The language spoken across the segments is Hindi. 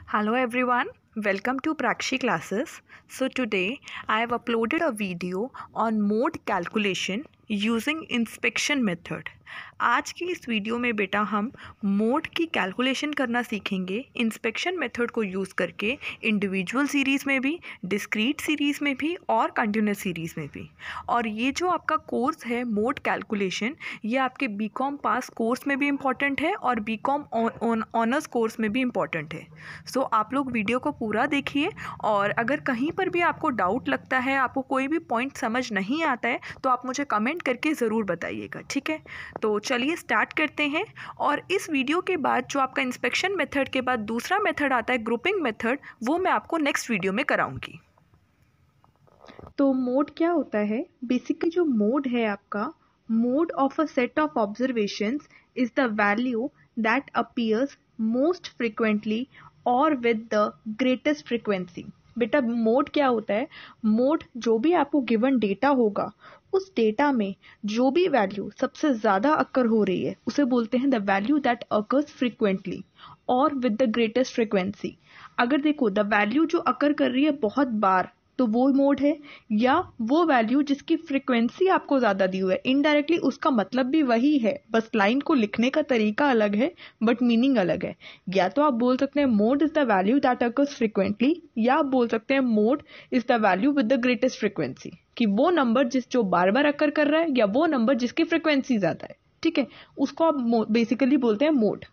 Hello everyone, welcome to Prakshi classes. So today I have uploaded a video on mode calculation using inspection method. आज की इस वीडियो में बेटा हम मोड की कैलकुलेशन करना सीखेंगे इंस्पेक्शन मेथड को यूज़ करके इंडिविजुअल सीरीज़ में भी, डिस्क्रीट सीरीज़ में भी और कंटिन्यूस सीरीज़ में भी। और ये जो आपका कोर्स है मोड कैलकुलेशन, ये आपके बीकॉम पास कोर्स में भी इम्पॉर्टेंट है और बीकॉम ऑनर्स कोर्स में भी इम्पॉर्टेंट है। सो आप लोग वीडियो को पूरा देखिए और अगर कहीं पर भी आपको डाउट लगता है, आपको कोई भी पॉइंट समझ नहीं आता है, तो आप मुझे कमेंट करके ज़रूर बताइएगा, ठीक है। तो चलिए स्टार्ट करते हैं। और इस वीडियो के बाद जो आपका इंस्पेक्शन मेथड के बाद दूसरा मेथड आता है ग्रुपिंग मेथड, वो मैं आपको नेक्स्ट वीडियो में कराऊंगी। तो मोड क्या होता है? बेसिकली जो मोड है आपका, mode of a set of observations is the value that appears most frequently और विद द ग्रेटेस्ट फ्रिक्वेंसी। बेटा मोड क्या होता है? मोड जो भी आपको गिवन डेटा होगा, उस डेटा में जो भी वैल्यू सबसे ज़्यादा अकर हो रही है उसे बोलते हैं the value that occurs frequently और विद द ग्रेटेस्ट फ्रिक्वेंसी। अगर देखो द वैल्यू जो अकर कर रही है बहुत बार, तो वो मोड है, या वो वैल्यू जिसकी फ्रिक्वेंसी आपको ज़्यादा दी हुई है। इनडायरेक्टली उसका मतलब भी वही है, बस लाइन को लिखने का तरीका अलग है बट मीनिंग अलग है। या तो आप बोल सकते हैं mode is the value that occurs frequently, या आप बोल सकते हैं mode is the value with the greatest frequency, कि वो नंबर जो बार बार अकर कर रहा है या वो नंबर जिसकी फ्रिक्वेंसी ज़्यादा है, ठीक है, उसको आप बेसिकली बोलते हैं मोड।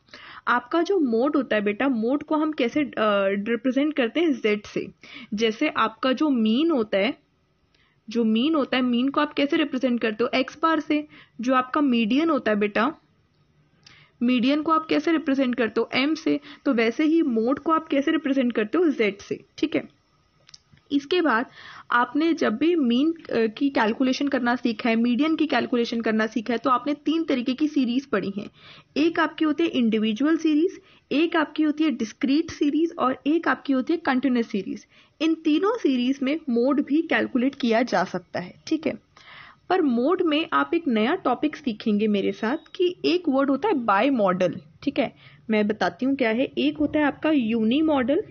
आपका जो मोड होता है बेटा, मोड को हम कैसे रिप्रेजेंट करते हैं? जेड से। जैसे आपका जो मीन होता है, मीन को आप कैसे रिप्रेजेंट करते हो? एक्स बार से। जो आपका मीडियन होता है बेटा, मीडियन को आप कैसे रिप्रेजेंट करते हो? एम से। तो वैसे ही मोड को आप कैसे रिप्रेजेंट करते हो? जेड से, ठीक है। इसके बाद आपने जब भी मीन की कैलकुलेशन करना सीखा है, मीडियन की कैलकुलेशन करना सीखा है, तो आपने 3 तरीके की सीरीज पढ़ी हैं। एक आपकी होती है इंडिविजुअल सीरीज, एक आपकी होती है डिस्क्रीट सीरीज और एक आपकी होती है कंटिन्यूस सीरीज। इन तीनों सीरीज में मोड भी कैलकुलेट किया जा सकता है, ठीक है। पर मोड में आप एक नया टॉपिक सीखेंगे मेरे साथ कि एक वर्ड होता है बाय मॉडल, ठीक है। मैं बताती हूँ क्या है। एक होता है आपका यूनी मॉडल।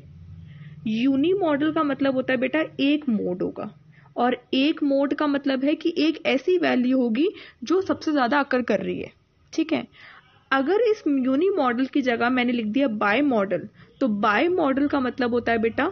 यूनी मॉडल का मतलब होता है बेटा एक मोड होगा, और एक मोड का मतलब है कि एक ऐसी वैल्यू होगी जो सबसे ज्यादा अकर कर रही है, ठीक है। अगर इस यूनी मॉडल की जगह मैंने लिख दिया बाय मॉडल, तो बाय मॉडल का मतलब होता है बेटा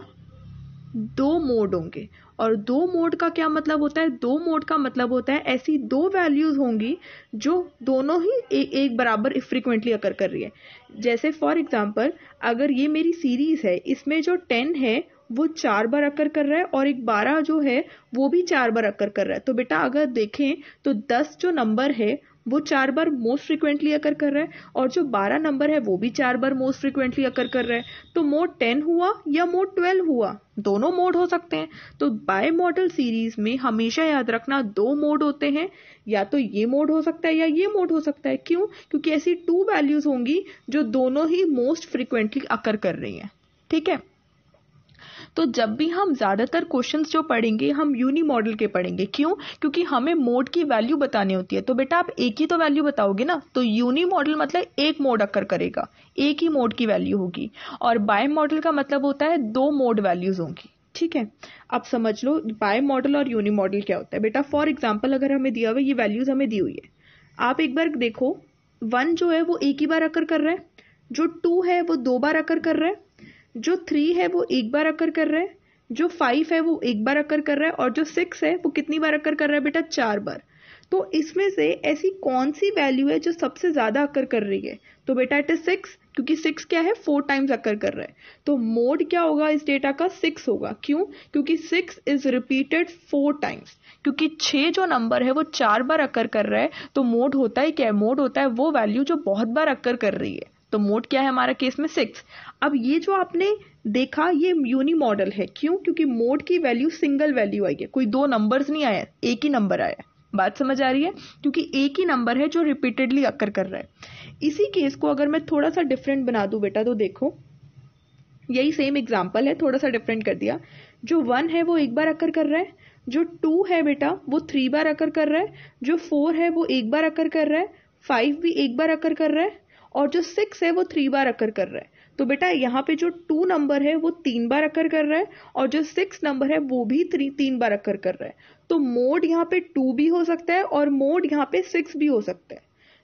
2 मोड होंगे। और 2 मोड का क्या मतलब होता है? 2 मोड का मतलब होता है ऐसी 2 वैल्यूज होंगी जो दोनों ही एक बराबर फ्रीक्वेंटली अकर कर रही है। जैसे फॉर एग्जांपल, अगर ये मेरी सीरीज है, इसमें जो 10 है वो 4 बार अकर कर रहा है और एक 12 जो है वो भी 4 बार अकर कर रहा है। तो बेटा अगर देखें तो 10 जो नंबर है वो 4 बार मोस्ट फ्रिक्वेंटली अकर कर रहा है, और जो 12 नंबर है वो भी 4 बार मोस्ट फ्रिक्वेंटली अकर कर रहा है। तो मोड 10 हुआ या मोड 12 हुआ, दोनों मोड हो सकते हैं। तो बाय मॉडल सीरीज में हमेशा याद रखना 2 मोड होते हैं, या तो ये मोड हो सकता है या ये मोड हो सकता है। क्यों? क्योंकि ऐसी 2 वैल्यूज होंगी जो दोनों ही मोस्ट फ्रिक्वेंटली अकर कर रही हैं, ठीक है। तो जब भी हम ज्यादातर क्वेश्चंस जो पढ़ेंगे हम यूनी मॉडल के पढ़ेंगे। क्यों? क्योंकि हमें मोड की वैल्यू बतानी होती है। तो बेटा आप एक ही तो वैल्यू बताओगे ना, तो यूनी मॉडल मतलब एक मोड अकर करेगा, एक ही मोड की वैल्यू होगी। और बाय मॉडल का मतलब होता है 2 मोड वैल्यूज होंगी, ठीक है। अब समझ लो बाय मॉडल और यूनी मॉडल क्या होता है। बेटा फॉर एग्जाम्पल, अगर हमें दिया हुआ ये वैल्यूज हमें दी हुई है, आप एक बार देखो 1 जो है वो एक ही बार अकर कर रहा है, जो 2 है वो 2 बार अकर कर रहा है, जो 3 है वो एक बार अकर कर रहा है, जो 5 है वो एक बार अकर कर रहा है, और जो 6 है वो कितनी बार अकर कर रहा है बेटा? 4 बार। तो इसमें से ऐसी कौन सी वैल्यू है जो सबसे ज्यादा अकर कर रही है? तो बेटा इट इज 6, क्योंकि 6 क्या है? 4 टाइम्स अकर कर रहा है। तो मोड क्या होगा इस डेटा का? 6 होगा। क्यों? क्योंकि 6 इज रिपीटेड 4 टाइम्स। क्योंकि 6 जो नंबर है वो 4 बार अकर कर रहा है, तो मोड होता है क्या? मोड होता है वो वैल्यू जो बहुत बार अकर कर रही है। तो मोड क्या है हमारा केस में? 6। अब ये जो आपने देखा ये यूनी मॉडल है। क्यों? क्योंकि मोड की वैल्यू सिंगल वैल्यू आई है, कोई 2 नंबर्स नहीं आया, एक ही नंबर आया। बात समझ आ रही है? क्योंकि एक ही नंबर है जो रिपीटेडली अकर कर रहा है। इसी केस को अगर मैं थोड़ा सा डिफरेंट बना दूं बेटा, तो देखो यही सेम एग्जांपल है, थोड़ा सा डिफरेंट कर दिया। जो 1 है वो एक बार अकर कर रहा है, जो 2 है बेटा वो 3 बार अकर कर रहा है, जो 4 है वो एक बार अकर कर रहा है, 5 भी एक बार अकर कर रहा है, और जो 6 है वो 3 बार अकर कर रहा है। तो बेटा यहाँ पे जो 2 नंबर है वो 3 बार अकर कर रहा है और जो 6 नंबर है वो भी 3 बार अकर कर रहा है। तो मोड यहाँ पे 2 भी हो सकता है और मोड यहाँ पे 6 भी हो सकता है।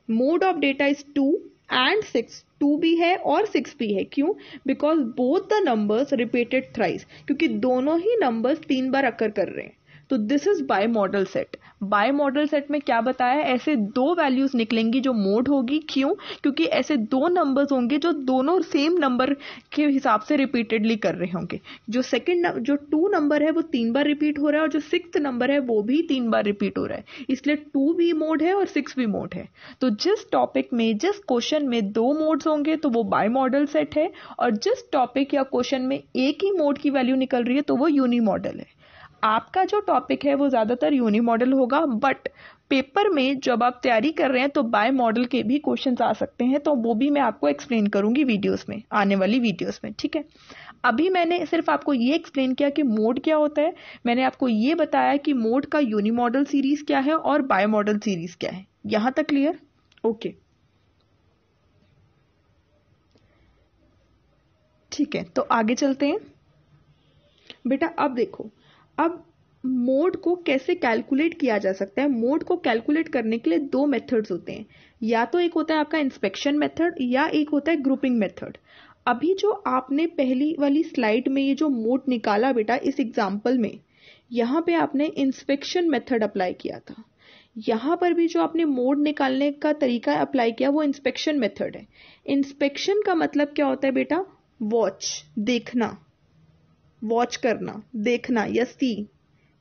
Mode of data is 2 and 6। 2 भी है और 6 भी है। क्यों? Because both the numbers repeated thrice, क्योंकि दोनों ही नंबर्स 3 बार अकर कर रहे हैं। तो this is bimodal set. Bimodal set में क्या बताया, ऐसे दो वैल्यूज निकलेंगी जो मोड होगी। क्यों? क्योंकि ऐसे दो नंबर्स होंगे जो दोनों सेम नंबर के हिसाब से रिपीटेडली कर रहे होंगे। जो 2 नंबर है वो 3 बार रिपीट हो रहा है और जो 6th नंबर है वो भी 3 बार रिपीट हो रहा है, इसलिए 2 भी मोड है और 6 भी मोड है। तो जिस टॉपिक में, जिस क्वेश्चन में 2 मोड्स होंगे तो वो बाय मॉडल सेट है, और जिस टॉपिक या क्वेश्चन में एक ही मोड की वैल्यू निकल रही है तो वो यूनी मॉडल है। आपका जो टॉपिक है वो ज़्यादातर यूनी मॉडल होगा, बट पेपर में जब आप तैयारी कर रहे हैं तो बाय मॉडल के भी क्वेश्चंस आ सकते हैं, तो वो भी मैं आपको एक्सप्लेन करूंगी वीडियोस में, आने वाली वीडियोस में। ठीक है, अभी मैंने सिर्फ आपको ये एक्सप्लेन किया कि मोड क्या होता है। मैंने आपको ये बताया कि मोड का यूनी मॉडल सीरीज क्या है और बाय मॉडल सीरीज क्या है। यहां तक क्लियर? ओके, ठीक है, तो आगे चलते हैं। बेटा अब देखो, अब मोड को कैसे कैलकुलेट किया जा सकता है। मोड को कैलकुलेट करने के लिए 2 मेथड्स होते हैं, या तो एक होता है आपका इंस्पेक्शन मेथड या एक होता है ग्रुपिंग मेथड। अभी जो आपने पहली वाली स्लाइड में ये जो मोड निकाला बेटा, इस एग्जांपल में यहाँ पे आपने इंस्पेक्शन मेथड अप्लाई किया था। यहाँ पर भी जो आपने मोड निकालने का तरीका अप्लाई किया वो इंस्पेक्शन मेथड है। इंस्पेक्शन का मतलब क्या होता है बेटा? वॉच, देखना, वॉच करना, देखना या सी।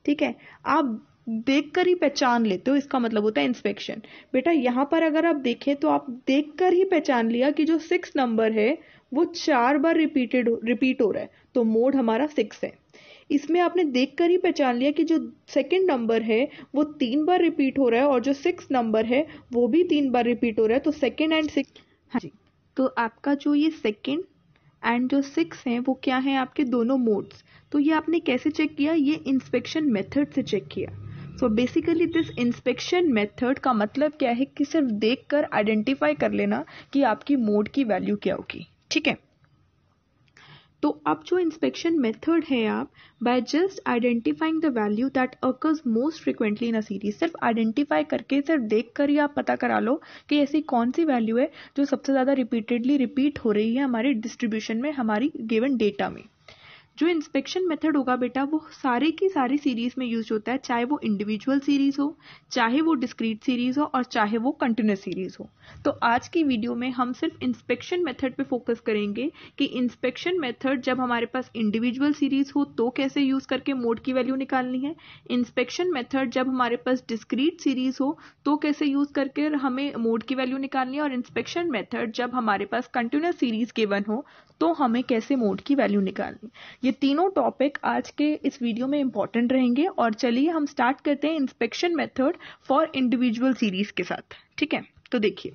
ठीक है, आप देखकर ही पहचान लेते हो, इसका मतलब होता है इंस्पेक्शन। बेटा यहां पर अगर आप देखें तो आप देखकर ही पहचान लिया कि जो 6 नंबर है वो 4 बार रिपीट हो रहा है, तो मोड हमारा 6 है। इसमें आपने देखकर ही पहचान लिया कि जो सेकंड नंबर है वो 3 बार रिपीट हो रहा है और जो 6 नंबर है वो भी 3 बार रिपीट हो रहा है, तो सेकंड एंड 6। हाँ जी, तो आपका जो ये सेकंड एंड जो 6 हैं वो क्या है? आपके दोनों मोड्स। तो ये आपने कैसे चेक किया? ये इंस्पेक्शन मेथड से चेक किया। So basically this inspection method का मतलब क्या है कि सिर्फ देखकर आइडेंटिफाई कर लेना कि आपकी मोड की वैल्यू क्या होगी। ठीक है, तो अब जो इंस्पेक्शन मेथड है, आप by just identifying the value that occurs most frequently in a series, सिर्फ आइडेंटिफाई करके, सिर्फ देख कर ही आप पता करा लो कि ऐसी कौन सी वैल्यू है जो सबसे ज़्यादा रिपीटेडली रिपीट हो रही है हमारे डिस्ट्रीब्यूशन में, हमारी गिवन डेटा में। जो इंस्पेक्शन मेथड होगा बेटा वो सारी की सारी सीरीज में यूज होता है, चाहे वो इंडिविजुअल सीरीज हो, चाहे वो डिस्क्रीट सीरीज हो और चाहे वो कंटिन्यूस सीरीज हो। तो आज की वीडियो में हम सिर्फ इंस्पेक्शन मेथड पे फोकस करेंगे कि इंस्पेक्शन मेथड जब हमारे पास इंडिविजुअल सीरीज हो तो कैसे यूज करके मोड की वैल्यू निकालनी है, इंस्पेक्शन मेथड जब हमारे पास डिस्क्रीट सीरीज हो तो कैसे यूज करके हमें मोड की वैल्यू निकालनी है, और इंस्पेक्शन मेथड जब हमारे पास कंटिन्यूस सीरीज गिवन हो तो हमें कैसे मोड की वैल्यू निकालनी। ये तीनों टॉपिक आज के इस वीडियो में इंपॉर्टेंट रहेंगे। और चलिए हम स्टार्ट करते हैं inspection method for individual series के साथ। ठीक है, तो देखिए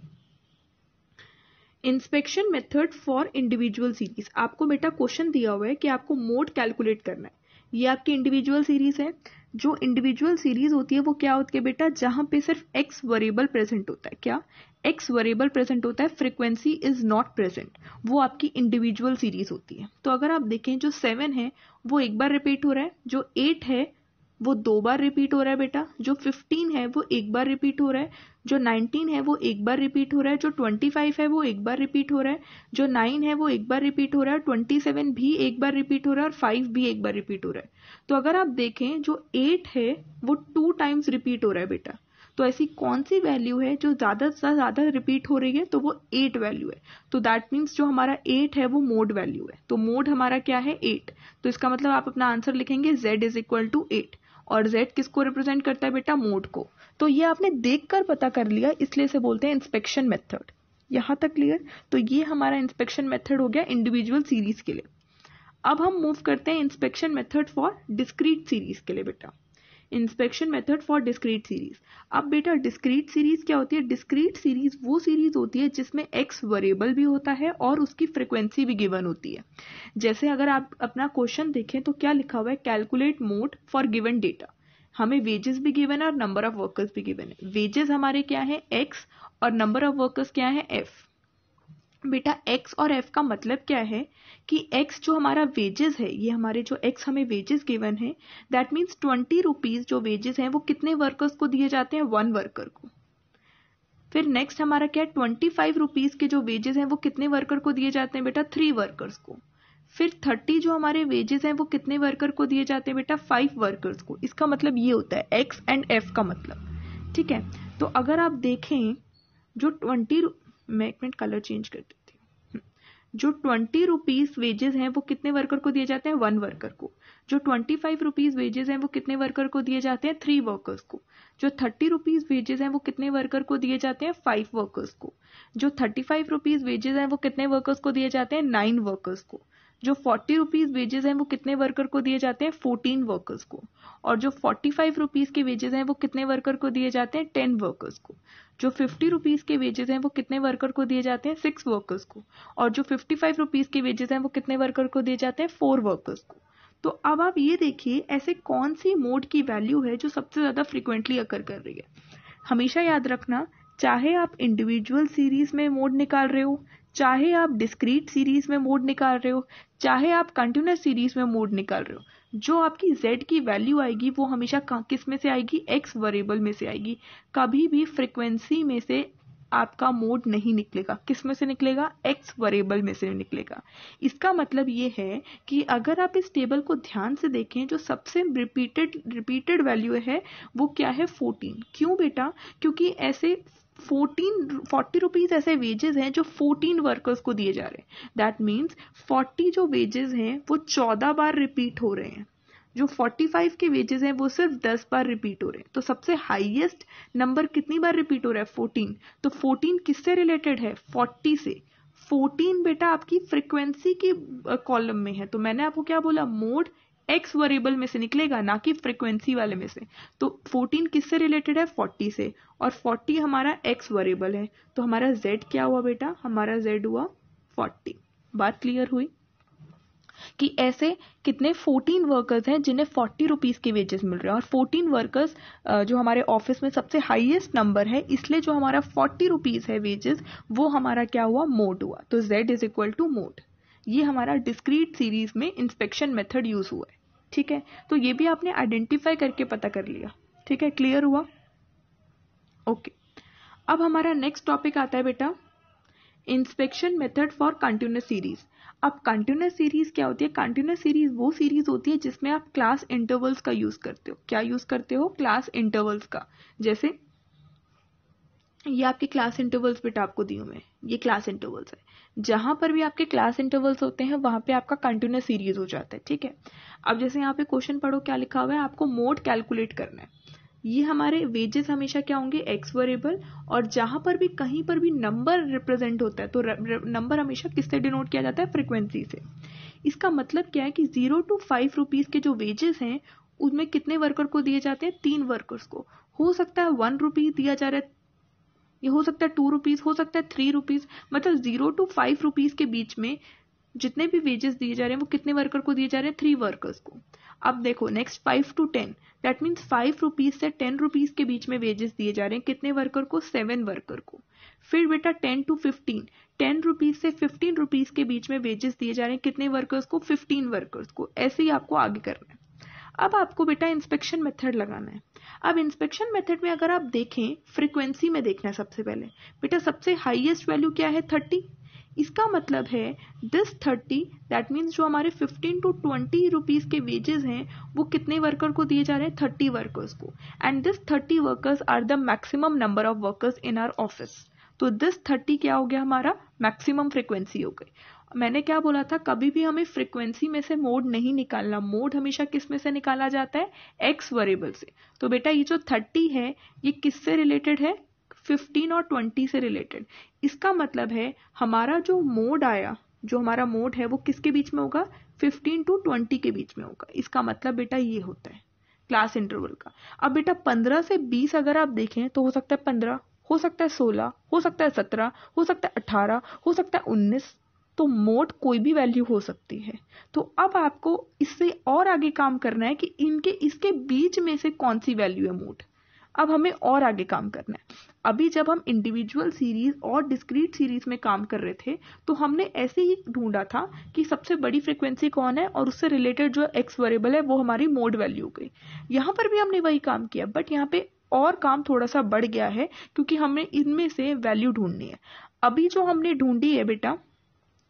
inspection method for individual series, आपको बेटा क्वेश्चन दिया हुआ है कि आपको मोड कैलकुलेट करना है। ये आपकी इंडिविजुअल सीरीज है। जो इंडिविजुअल सीरीज होती है वो क्या होती है बेटा? जहां पे सिर्फ एक्स वेरिएबल प्रेजेंट होता है। क्या? एक्स वेरिएबल प्रेजेंट होता है, फ्रीक्वेंसी इज नॉट प्रेजेंट, वो आपकी इंडिविजुअल सीरीज होती है। तो अगर आप देखें जो 7 है वो एक बार रिपीट हो रहा है, जो 8 है वो 2 बार रिपीट हो रहा है बेटा, जो 15 है वो एक बार रिपीट हो रहा है, जो 19 है वो एक बार रिपीट हो रहा है, जो 25 है वो एक बार रिपीट हो रहा है, जो 9 है वो एक बार रिपीट हो रहा है, 27 भी एक बार रिपीट हो रहा है और 5 भी एक बार रिपीट हो रहा है। तो अगर आप देखें जो 8 है वो 2 टाइम्स रिपीट हो रहा है बेटा। तो ऐसी कौन सी वैल्यू है जो ज़्यादा से ज़्यादा रिपीट हो रही है? तो वो 8 वैल्यू है। तो दैट मीन्स जो हमारा 8 है वो मोड वैल्यू है। तो मोड हमारा क्या है? 8। तो इसका मतलब आप अपना आंसर लिखेंगे z इज इक्वल टू 8, और z किसको रिप्रेजेंट करता है बेटा? मोड को। तो ये आपने देखकर पता कर लिया, इसलिए इसे बोलते हैं इंस्पेक्शन मेथड। यहां तक क्लियर? तो ये हमारा इंस्पेक्शन मेथड हो गया इंडिविजुअल सीरीज के लिए। अब हम मूव करते हैं inspection method for discrete series के लिए बेटा। Inspection method for discrete series. अब बेटा डिस्क्रीट सीरीज क्या होती है? डिस्क्रीट सीरीज वो सीरीज होती है जिसमें एक्स वेरिएबल भी होता है और उसकी फ्रीक्वेंसी भी गिवन होती है। जैसे अगर आप अपना क्वेश्चन देखें तो क्या लिखा हुआ है? Calculate mode for given data. हमें वेजेस भी गिवन है और नंबर ऑफ वर्कर्स भी गिवन है। वेजेस हमारे क्या है? एक्स, और नंबर ऑफ वर्कर्स क्या है? एफ। बेटा एक्स और एफ का मतलब क्या है कि एक्स जो हमारा वेजेस है, ये हमारे जो एक्स हमें वेजेस गिवन है, दैट मीन्स 20 रुपीज जो वेजेस हैं वो कितने वर्कर्स को दिए जाते हैं, 1 वर्कर को। फिर नेक्स्ट हमारा क्या है, 25 रुपीज के जो वेजेस हैं वो कितने वर्कर को दिए जाते हैं बेटा, 3 वर्कर्स को। फिर 30 जो हमारे वेजेस हैं वो कितने वर्कर को दिए जाते हैं बेटा, 5 वर्कर्स को। इसका मतलब ये होता है एक्स एंड एफ का मतलब, ठीक है। तो अगर आप देखें जो 20, मैं एक मिनट कलर चेंज कर देती हूँ, जो 20 रुपीज वेजेस हैं वो कितने वर्कर को दिए जाते हैं, 1 वर्कर को। जो 25 रुपीज वेजेस हैं वो कितने वर्कर को दिए जाते हैं, 3 वर्कर्स को। जो 30 रुपीज वेजेस हैं वो कितने वर्कर को दिए जाते हैं, 5 वर्कर्स को। जो 35 रुपीज वेजेस हैं वो कितने वर्कर्स को दिए जाते हैं, 9 वर्कर्स को। जो 40 रुपीज वेजेस हैं वो कितने वर्कर को दिए जाते हैं, 14 वर्कर्स को। और जो 45 रुपीज के वेजेस हैं वो कितने वर्कर को दिए जाते हैं, 10 वर्कर्स को। जो 50 रुपीज के वेजेस हैं वो कितने वर्कर को दिए जाते हैं, 6 वर्कर्स को। और जो 55 रुपीज के वेजेस हैं वो कितने वर्कर को दिए जाते हैं, 4 वर्कर्स को। तो अब आप ये देखिए ऐसे कौन सी मोड की वैल्यू है जो सबसे ज्यादा फ्रिक्वेंटली अकर कर रही है। हमेशा याद रखना, चाहे आप इंडिविजुअल सीरीज में मोड निकाल रहे हो, चाहे आप डिस्क्रीट सीरीज में मोड निकाल रहे हो, चाहे आप कंटिन्यूअस सीरीज में मोड निकाल रहे हो, जो आपकी z की वैल्यू आएगी वो हमेशा किस में से आएगी, x वेरिएबल में से आएगी। कभी भी फ्रीक्वेंसी में से आपका मोड नहीं निकलेगा, किस में से निकलेगा, x वेरिएबल में से निकलेगा। इसका मतलब ये है कि अगर आप इस टेबल को ध्यान से देखें, जो सबसे रिपीटेड वैल्यू है वो क्या है, 14। क्यों बेटा, क्योंकि ऐसे 40 रुपीज ऐसे वेजेस हैं जो 14 वर्कर्स को दिए जा रहे हैं। दैट मीन्स 40 जो वेजेस हैं वो 14 बार रिपीट हो रहे हैं। जो 45 के वेजेस हैं वो सिर्फ 10 बार रिपीट हो रहे हैं। तो सबसे हाईएस्ट नंबर कितनी बार रिपीट हो रहा है, 14। तो 14 किससे रिलेटेड है, 40 से। 14 बेटा आपकी फ्रीक्वेंसी की कॉलम में है। तो मैंने आपको क्या बोला, मोड एक्स वेरिएबल में से निकलेगा, ना कि फ्रीक्वेंसी वाले में से। तो 14 किससे रिलेटेड है, 40 से। और 40 हमारा एक्स वेरिएबल है। तो हमारा z क्या हुआ बेटा, हमारा z हुआ 40। बात क्लियर हुई कि ऐसे कितने 14 वर्कर्स हैं जिन्हें 40 रुपीज के वेजेस मिल रहे हैं। और 14 वर्कर्स जो हमारे ऑफिस में सबसे हाईएस्ट नंबर है, इसलिए जो हमारा 40 रुपीज है वेजेस, वो हमारा क्या हुआ, मोड हुआ। तो z is equal to mode. ये हमारा डिस्क्रीट सीरीज में इंस्पेक्शन मेथड यूज हुआ है, ठीक है। तो ये भी आपने आइडेंटिफाई करके पता कर लिया, ठीक है, क्लियर हुआ, ओके। अब हमारा नेक्स्ट टॉपिक आता है बेटा, inspection method for continuous series. अब कंटिन्यूअस सीरीज क्या होती है, कंटिन्यूअस सीरीज वो सीरीज होती है जिसमें आप क्लास इंटरवल्स का यूज करते हो। क्या यूज करते हो, क्लास इंटरवल्स का। जैसे ये आपके क्लास इंटरवल्स बेटा आपको दिए हुए हैं, ये क्लास इंटरवल्स है। जहां पर भी आपके क्लास इंटरवल्स होते हैं वहां पे आपका कंटिन्यूअस सीरीज हो जाता है, ठीक है। अब जैसे यहाँ पे क्वेश्चन पढ़ो, क्या लिखा हुआ है, आपको मोड कैलकुलेट करना है। ये हमारे वेजेस हमेशा क्या होंगे, एक्स वेरिएबल। और जहां पर भी कहीं पर भी नंबर रिप्रेजेंट होता है तो नंबर हमेशा किससे डिनोट किया जाता है, फ्रीक्वेंसी से। इसका मतलब क्या है कि 0 to 5 रुपीज के जो वेजेस हैं उनमें कितने वर्कर को दिए जाते हैं, 3 वर्कर्स को। हो सकता है 1 रुपी दिया जा रहा है, ये हो सकता है 2 रुपीज, हो सकता है 3 रुपीज। मतलब 0 to 5 रुपीज के बीच में जितने भी वेजेस दिए जा रहे हैं वो कितने वर्कर को दिए जा रहे हैं, 3 वर्कर्स को। अब देखो next 5 to 10, that means 5 rupees से 10 रुपीज के बीच में वेजेस दिए जा रहे हैं, कितने वर्कर को, 7 वर्कर को। फिर बेटा 10 to 15, 10 रुपीज से 15 रुपीज के बीच में वेजेस दिए जा रहे हैं, कितने वर्कर्स को, 15 वर्कर्स को। ऐसे ही आपको आगे करना है। अब आपको बेटा इंस्पेक्शन मेथड लगाना है। अब इंस्पेक्शन मेथड में अगर आप देखें, फ्रीक्वेंसी में देखना है सबसे पहले। बेटा सबसे हाईएस्ट वैल्यू क्या है, 30। इसका मतलब है दिस 30, दैट मीन्स जो हमारे 15 to 20 रुपीज के वेजेस हैं वो कितने वर्कर को दिए जा रहे हैं, 30 वर्कर्स को। And this 30 workers are the maximum number of workers in our office. तो दिस 30 क्या हो गया, हमारा मैक्सिमम फ्रीक्वेंसी हो गई। मैंने क्या बोला था, कभी भी हमें फ्रीक्वेंसी में से मोड नहीं निकालना। मोड हमेशा किस में से निकाला जाता है, एक्स वेरिएबल से। तो बेटा ये जो 30 है ये किससे रिलेटेड है, 15 और 20 से रिलेटेड। इसका मतलब है हमारा जो मोड आया, जो हमारा मोड है वो किसके बीच में होगा, 15 to 20 के बीच में होगा। इसका मतलब बेटा ये होता है क्लास इंटरवल का। अब बेटा 15 से 20 अगर आप देखें तो हो सकता है 15, हो सकता है 16, हो सकता है 17, हो सकता है 18, हो सकता है 19। तो मोड कोई भी वैल्यू हो सकती है। तो अब आपको इससे और आगे काम करना है कि इसके बीच में से कौन सी वैल्यू है मोड। अब हमें और आगे काम करना है। अभी जब हम इंडिविजुअल सीरीज और डिस्क्रीट सीरीज में काम कर रहे थे तो हमने ऐसे ही ढूंढा था कि सबसे बड़ी फ्रीक्वेंसी कौन है और उससे रिलेटेड जो एक्स वेरिएबल है वो हमारी मोड वैल्यू गई। यहाँ पर भी हमने वही काम किया, बट यहाँ पे और काम थोड़ा सा बढ़ गया है क्योंकि हमें इनमें से वैल्यू ढूंढनी है। अभी जो हमने ढूंढी है बेटा,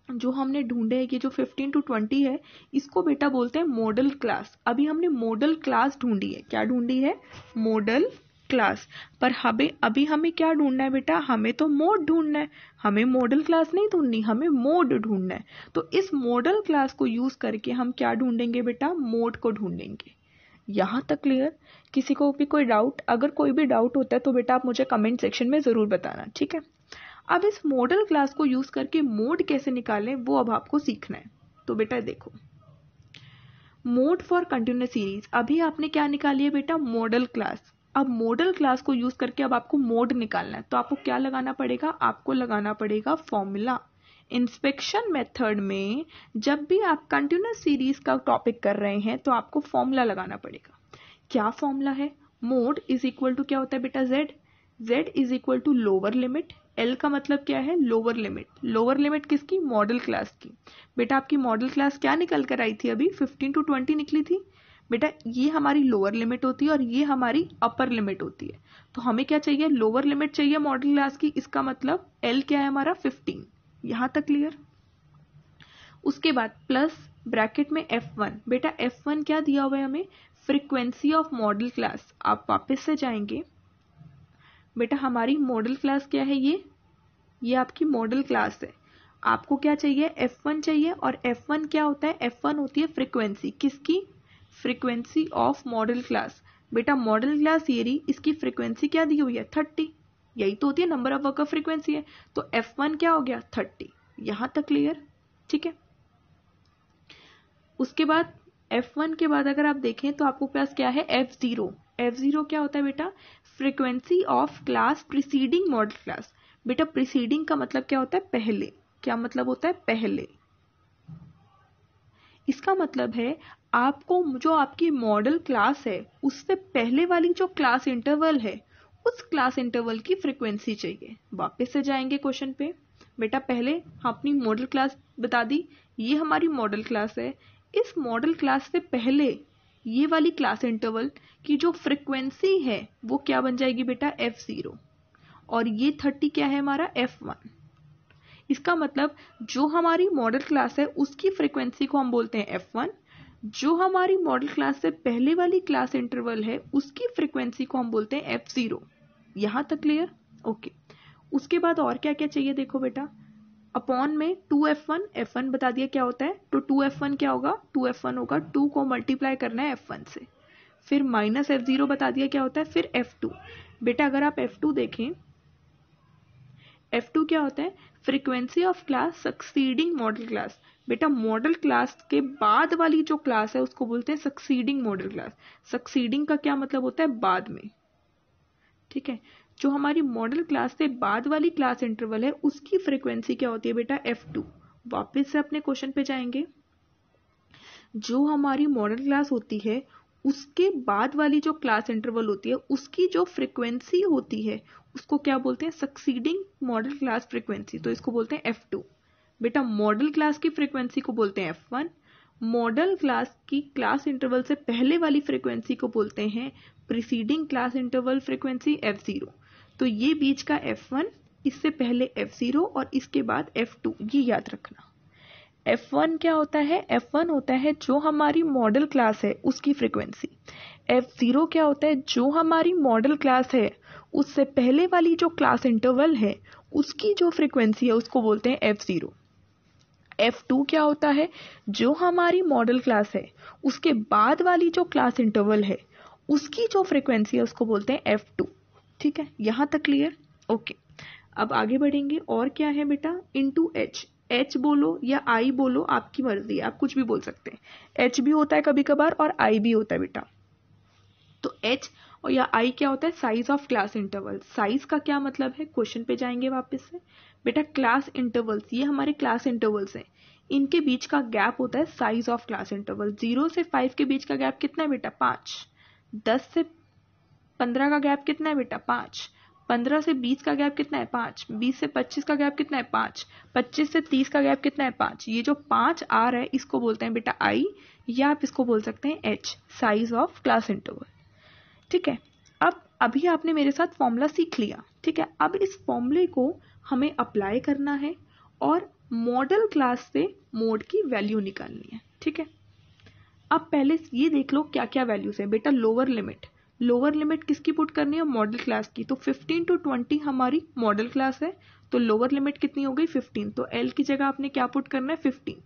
जो हमने ढूंढे है कि जो 15 to 20 है, इसको बेटा बोलते हैं मॉडल क्लास। अभी हमने मॉडल क्लास ढूंढी है। क्या ढूंढी है? Model class. पर अभी हमें क्या ढूंढना है बेटा? हमें तो मोड ढूंढना है, हमें मॉडल क्लास नहीं ढूंढनी, हमें मोड ढूंढना है। तो इस मॉडल क्लास को यूज करके हम क्या ढूंढेंगे बेटा? मोड को ढूंढेंगे। यहाँ तक क्लियर? किसी को भी कोई डाउट? अगर कोई भी डाउट होता है तो बेटा आप मुझे कमेंट सेक्शन में जरूर बताना, ठीक है। अब इस मॉडल क्लास को यूज करके मोड कैसे निकालें वो अब आपको सीखना है। तो बेटा देखो, मोड फॉर कंटिन्यूअस सीरीज, अभी आपने क्या निकाली है बेटा? Model class. अब मॉडल क्लास को यूज करके अब आपको मोड निकालना है, तो आपको क्या लगाना पड़ेगा? आपको लगाना पड़ेगा फॉर्मूला। इंस्पेक्शन मेथड में जब भी आप कंटिन्यूअस सीरीज का टॉपिक कर रहे हैं तो आपको फॉर्मूला लगाना पड़ेगा। क्या फॉर्मूला है? मोड इज इक्वल टू क्या होता है बेटा? z is equal to lower limit. L का मतलब क्या है? Lower limit. लोअर लिमिट किसकी? मॉडल क्लास की। बेटा आपकी मॉडल क्लास क्या निकल कर आई थी? अभी 15 to 20 निकली थी। बेटा ये हमारी लोअर लिमिट होती है और ये हमारी अपर लिमिट होती है। तो हमें क्या चाहिए? लोअर लिमिट चाहिए मॉडल क्लास की। इसका मतलब L क्या है हमारा? 15। यहां तक क्लियर? उसके बाद प्लस ब्रैकेट में F1। बेटा F1 क्या दिया हुआ है हमें? Frequency of model class. आप वापस से जाएंगे बेटा, हमारी मॉडल क्लास क्या है? ये आपकी मॉडल क्लास है। आपको क्या चाहिए? F1 चाहिए। और F1 क्या होता है? F1 होती है फ्रीक्वेंसी। किसकी? Frequency of model class. बेटा मॉडल क्लास ये रही, इसकी फ्रीक्वेंसी क्या दी हुई है? 30। यही तो होती है, नंबर ऑफ वर्कर फ्रीक्वेंसी है। तो F1 क्या हो गया? 30। यहां तक क्लियर? ठीक है। उसके बाद F1 के बाद अगर आप देखें तो आपको पास क्या है? F0। F0 क्या होता है बेटा? Frequency of class preceding model class. बेटा प्रीसीडिंग का मतलब क्या होता है? पहले। क्या मतलब होता है? पहले। इसका मतलब है आपको जो आपकी मॉडल क्लास है उससे पहले वाली जो क्लास इंटरवल है उस क्लास इंटरवल की फ्रीक्वेंसी चाहिए। वापस से जाएंगे क्वेश्चन पे। बेटा पहले अपनी मॉडल क्लास बता दी, ये हमारी मॉडल क्लास है। इस मॉडल क्लास से पहले ये वाली क्लास इंटरवल की जो फ्रीक्वेंसी है वो क्या बन जाएगी बेटा? F0। और ये 30 क्या है हमारा? F1। इसका मतलब जो हमारी मॉडल क्लास है उसकी फ्रीक्वेंसी को हम बोलते हैं F1। जो हमारी मॉडल क्लास से पहले वाली क्लास इंटरवल है उसकी फ्रीक्वेंसी को हम बोलते हैं F0। यहां तक क्लियर? ओके। उसके बाद और क्या क्या चाहिए? देखो बेटा, अपॉन में 2F1। F1 बता दिया क्या होता है, तो 2F1 क्या होगा? 2F1 होगा 2 को मल्टीप्लाई करना है F1 से। फिर माइनस F0 बता दिया क्या होता है, फिर F2। बेटा अगर आप F2 देखें, F2 क्या होता है? Frequency of class succeeding model class. बेटा मॉडल क्लास के बाद वाली जो क्लास है उसको बोलते हैं सक्सीडिंग मॉडल क्लास। सक्सीडिंग का क्या मतलब होता है? बाद में। ठीक है, जो हमारी मॉडल क्लास से बाद वाली क्लास इंटरवल है उसकी फ्रीक्वेंसी क्या होती है बेटा? F2। वापस से अपने क्वेश्चन पे जाएंगे। जो हमारी मॉडल क्लास होती है उसके बाद वाली जो क्लास इंटरवल होती है उसकी जो फ्रीक्वेंसी होती है उसको क्या बोलते हैं? Succeeding model class frequency. तो इसको बोलते हैं F2। बेटा मॉडल क्लास की फ्रीक्वेंसी को बोलते हैं F1। मॉडल क्लास की क्लास इंटरवल से पहले वाली फ्रीक्वेंसी को बोलते हैं preceding class interval frequency F0। तो ये बीच का F1, इससे पहले F0 और इसके बाद F2, ये याद रखना। F1 क्या होता है? F1 होता है जो हमारी मॉडल क्लास है उसकी फ्रीक्वेंसी। F0 क्या होता है? जो हमारी मॉडल क्लास है उससे पहले वाली जो क्लास इंटरवल है उसकी जो फ्रीक्वेंसी है उसको बोलते हैं F0। F2 क्या होता है? जो हमारी मॉडल क्लास है उसके बाद वाली जो क्लास इंटरवल है उसकी जो फ्रीक्वेंसी है उसको बोलते हैं F2। ठीक है, यहां तक क्लियर? ओके। अब आगे बढ़ेंगे। और क्या है बेटा? Into H। H बोलो या I बोलो, आपकी मर्जी है, आप कुछ भी बोल सकते हैं। H भी होता है कभी कभार और I भी होता है बेटा। तो H और या I क्या होता है? Size of class interval. Size का क्या मतलब है? क्वेश्चन पे जाएंगे वापस से। बेटा क्लास इंटरवल्स, ये हमारे क्लास इंटरवल्स हैं, इनके बीच का गैप होता है साइज ऑफ क्लास इंटरवल। 0 से 5 के बीच का गैप कितना है बेटा? 5। 10 से 15 का गैप कितना है बेटा 5, 15 से 20 का गैप कितना है 5, 20 से 25 का गैप कितना है 5, 25 से 30 का गैप कितना है 5। ये जो 5 आ रहा है इसको बोलते हैं बेटा आई, या आप इसको बोल सकते हैं H, size of class interval. ठीक है, अब अभी आपने मेरे साथ फॉर्मूला सीख लिया। ठीक है, अब इस फॉर्मूले को हमें अप्लाई करना है और मॉडल क्लास से मोड की वैल्यू निकालनी है। ठीक है, अब पहले ये देख लो क्या क्या वैल्यूज है बेटा। लोअर लिमिट किसकी पुट करनी है, मॉडल क्लास की। तो 15 to 20 हमारी मॉडल क्लास है, तो लोअर लिमिट कितनी हो गई 15। तो एल की जगह आपने क्या पुट करना है 15,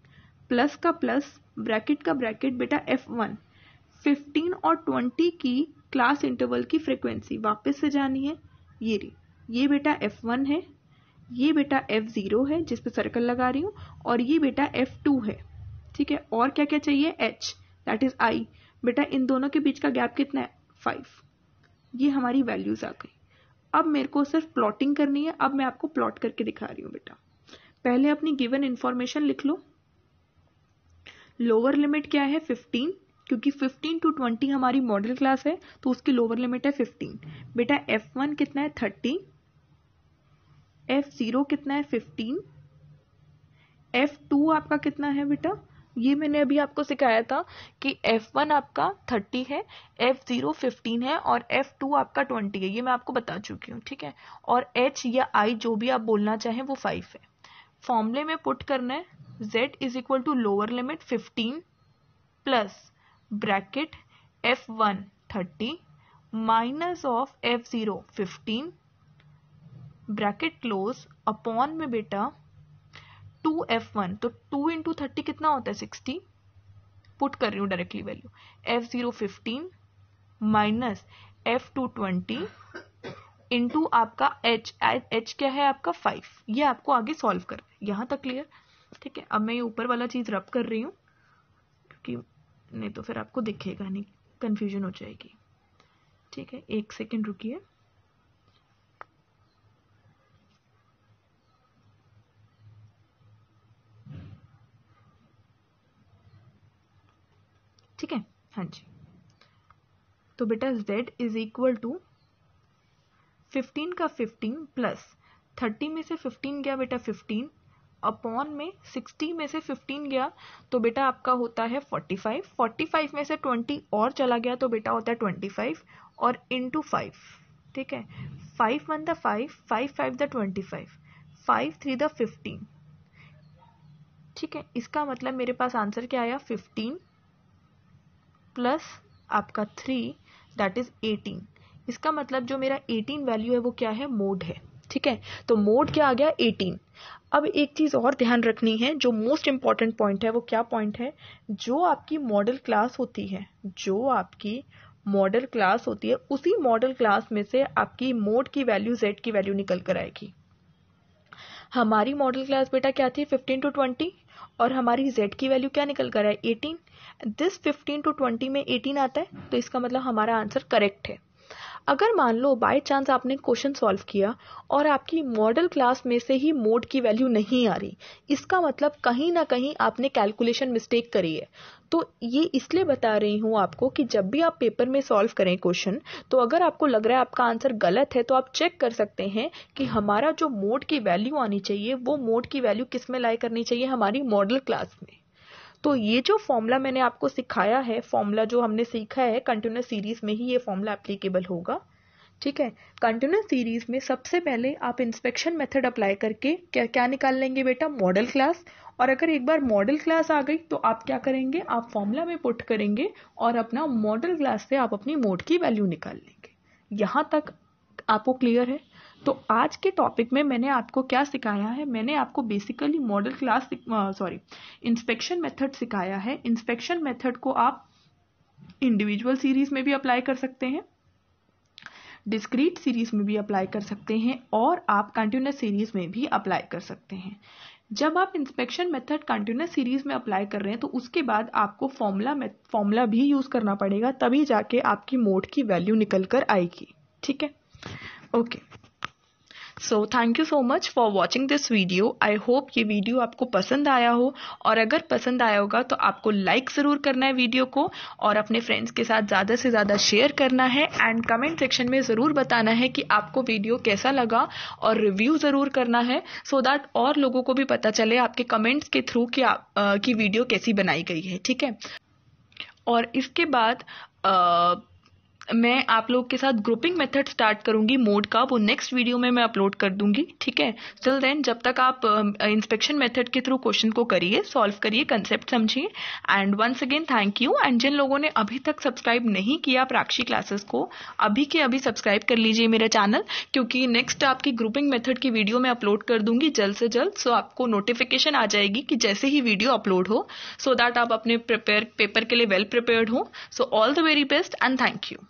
प्लस का प्लस, ब्रैकेट का ब्रैकेट बेटा F1। 15 और 20 की क्लास इंटरवल की फ्रीक्वेंसी वापस से जानी है, ये बेटा F1 है, ये बेटा F0 है जिस पे सर्कल लगा रही हूँ, और ये बेटा F2 है। ठीक है, और क्या क्या चाहिए, H दैट इज I। बेटा इन दोनों के बीच का गैप कितना है 5। ये हमारी वैल्यूज आ गई। अब मेरे को सिर्फ प्लॉटिंग करनी है। अब मैं आपको प्लॉट करके दिखा रही हूँ बेटा। पहले अपनी गिवन इंफॉर्मेशन लिख लो। लोअर लिमिट क्या है 15, क्योंकि 15 to 20 हमारी मॉडल क्लास है तो उसकी लोअर लिमिट है 15। बेटा F1 कितना है 30, F0 कितना है 15, F2 आपका कितना है बेटा, ये मैंने अभी आपको सिखाया था कि F1 आपका 30 है, F0 15 है और F2 आपका 20 है, ये मैं आपको बता चुकी हूँ। ठीक है, और H या I जो भी आप बोलना चाहें वो 5 है। फॉर्मूले में पुट करना है Z is equal to lower limit 15 plus bracket F1 30 minus of F0 15 bracket close upon में बेटा 2F1। तो 2 इंटू 30 कितना होता है 60, पुट कर रही हूँ directly value. F0 15 minus F2 20 into आपका H क्या है आपका 5। ये आपको आगे सॉल्व कर, यहाँ तक क्लियर। ठीक है, अब मैं ये ऊपर वाला चीज रब कर रही हूँ क्योंकि नहीं तो फिर आपको दिखेगा नहीं, कंफ्यूजन हो जाएगी। ठीक है, 1 सेकेंड रुकिए। ठीक है, हाँ जी। तो बेटा Z इज इक्वल टू 15 का 15 प्लस 30 में से 15 गया बेटा 15 अपॉन में 60 में से 15 गया तो बेटा आपका होता है 45। 45 में से 20 और चला गया तो बेटा होता है 25 और इंटू 5। ठीक है, 5 1 द 5, 5 5 द 25, 5 3 द 15। ठीक है, इसका मतलब मेरे पास आंसर क्या आया 15 प्लस आपका 3 दैट इज 18। इसका मतलब जो मेरा 18 वैल्यू है वो क्या है, मोड है। ठीक है, तो मोड क्या आ गया 18। अब एक चीज और ध्यान रखनी है, जो मोस्ट इंपॉर्टेंट पॉइंट है वो क्या पॉइंट है, जो आपकी मॉडल क्लास होती है, उसी मॉडल क्लास में से आपकी मोड की वैल्यू Z की वैल्यू निकल कर आएगी। हमारी मॉडल क्लास बेटा क्या थी 15 to 20 और हमारी Z की वैल्यू क्या निकल कर आए 18। दिस 15 to 20 में 18 आता है तो इसका मतलब हमारा आंसर करेक्ट है। अगर मान लो बाय चांस आपने क्वेश्चन सॉल्व किया और आपकी मॉडल क्लास में से ही मोड की वैल्यू नहीं आ रही, इसका मतलब कहीं ना कहीं आपने कैलकुलेशन मिस्टेक करी है। तो ये इसलिए बता रही हूँ आपको कि जब भी आप पेपर में सॉल्व करें क्वेश्चन, तो अगर आपको लग रहा है आपका आंसर गलत है तो आप चेक कर सकते हैं कि हमारा जो मोड की वैल्यू आनी चाहिए वो मोड की वैल्यू किस में लाई करनी चाहिए, हमारी मॉडल क्लास में। तो ये जो फॉर्मूला मैंने आपको सिखाया है, फॉर्मूला जो हमने सीखा है कंटिन्यूअस सीरीज में ही ये फॉर्मूला एप्लीकेबल होगा। ठीक है, कंटिन्यूअस सीरीज में सबसे पहले आप इंस्पेक्शन मेथड अप्लाई करके क्या निकाल लेंगे बेटा, मॉडल क्लास। और अगर एक बार मॉडल क्लास आ गई तो आप क्या करेंगे, आप फॉर्मूला में पुट करेंगे और अपना मॉडल क्लास से आप अपनी मोड की वैल्यू निकाल लेंगे। यहाँ तक आपको क्लियर है। तो आज के टॉपिक में मैंने आपको क्या सिखाया है, मैंने आपको basically model class inspection method सिखाया है। इंस्पेक्शन मेथड को आप इंडिविजुअल सीरीज में भी अप्लाई कर सकते हैं, डिस्क्रीट सीरीज में भी अप्लाई कर सकते हैं और आप कंटिन्यूअस सीरीज में भी अप्लाई कर सकते हैं। जब आप इंस्पेक्शन मेथड कंटिन्यूअस सीरीज में अप्लाई कर रहे हैं तो उसके बाद आपको फॉर्मूला भी यूज करना पड़ेगा, तभी जाके आपकी मोड की वैल्यू निकल कर आएगी। ठीक है, okay. So thank you so much for watching this video. I hope ये वीडियो आपको पसंद आया हो, और अगर पसंद आया होगा तो आपको लाइक ज़रूर करना है वीडियो को, और अपने फ्रेंड्स के साथ ज़्यादा से ज़्यादा शेयर करना है, एंड कमेंट सेक्शन में ज़रूर बताना है कि आपको वीडियो कैसा लगा, और रिव्यू ज़रूर करना है सो दैट और लोगों को भी पता चले आपके कमेंट्स के थ्रू कि वीडियो कैसी बनाई गई है, ठीक है। और इसके बाद मैं आप लोग के साथ ग्रुपिंग मेथड स्टार्ट करूंगी मोड का, वो नेक्स्ट वीडियो में मैं अपलोड कर दूंगी, ठीक है। टिल देन जब तक आप इंस्पेक्शन मेथड के थ्रू क्वेश्चन को करिए, सॉल्व करिए, कंसेप्ट समझिए। And once again thank you. And जिन लोगों ने अभी तक सब्सक्राइब नहीं किया प्राक्षी क्लासेस को, अभी के अभी सब्सक्राइब कर लीजिए मेरा चैनल, क्योंकि नेक्स्ट आपकी ग्रुपिंग मेथड की वीडियो मैं अपलोड कर दूंगी जल्द से जल्द। सो आपको नोटिफिकेशन आ जाएगी कि जैसे ही वीडियो अपलोड हो, सो दैट आप अपने पेपर के लिए वेल प्रिपेयर्ड हो। So all the very best and thank you.